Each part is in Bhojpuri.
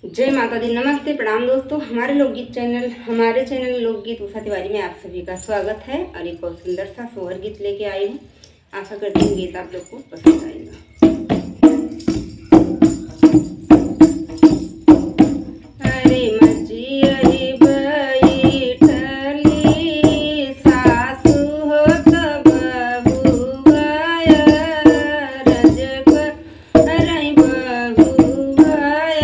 जय माता दी। नमस्ते, प्रणाम दोस्तों। हमारे चैनल लोकगीत उषा तिवारी में आप सभी का स्वागत है और एक और सुंदर सा सोहर गीत लेके आई हूँ। आशा करती हूँ गीत आप लोग को पसंद आएगा। अरे मचियरी बैठली सासु हो त बहुआय रज करई बहुआय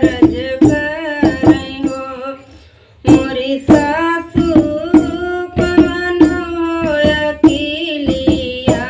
रज करई हो मोरी सासु कवन होय किलिया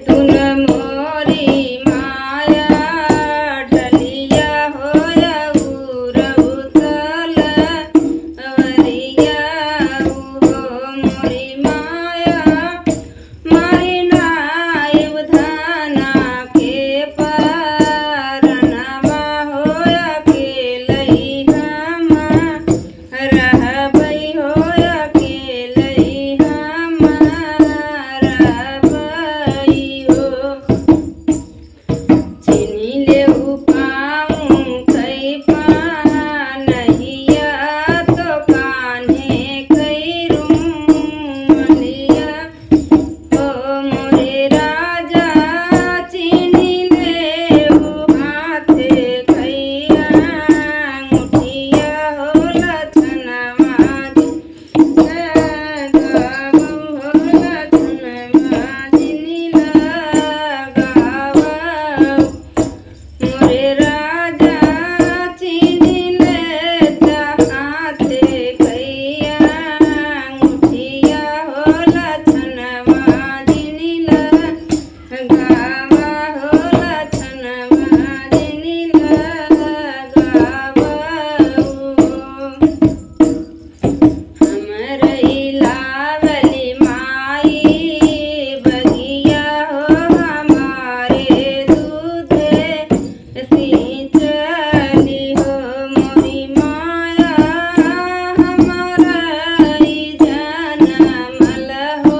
तुन मोरी माया ढलिया होया उतल वरिया हो मोरी माया मारी नायब धाना के पारनवा होया के लई हम रहबई होया के लई हम रहबई हो चीनी लेहु पाऊँ कई पानहिया तो कान्हे कई रूमलिया ओ मोरे राजा चीनी लेहु हाथे खैया अंगूठिया हो लछनवा लगावऊ हो लछनवा जिनी लगावऊ मोरे राजा चीनी लेता हाथे खैया अंगूठिया हो लछनवा जिनी लगावा हो लछनवा जिनी लगावऊ हमरई लावली माई बगिया हो हमारे दूधे सिंचली हो मोरी माया हमारई जनमल हो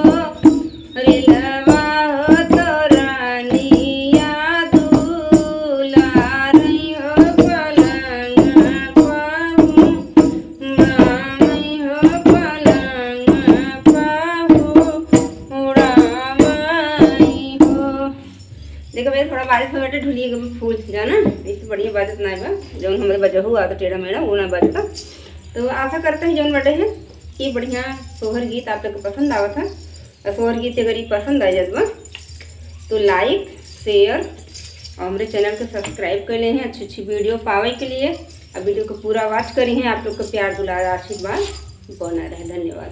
रिलवा हो तोरानिया दुलारी हो पलंग पाहू मामई हो पलंग पाहू उड़ामई हो। देखो भैया थोड़ा बारिश में बैठे ढुलिए फूल जाना इससे बढ़िया बाजत ना बा जौन हमारे बजहू आता टेढ़ा मेढ़ा वो ना बजता। तो आशा करते हैं जौन बटे हैं कि बढ़िया सोहर गीत आप लोग को पसंद आवत है। और सोहर गीत अगर ये पसंद आ जात बा तो लाइक शेयर और हमारे चैनल को सब्सक्राइब कर ले हैं अच्छी अच्छी वीडियो पावे के लिए। अब वीडियो को पूरा वॉच करी हैं। आप लोग का प्यार दुलार आशीर्वाद बना रहे। धन्यवाद।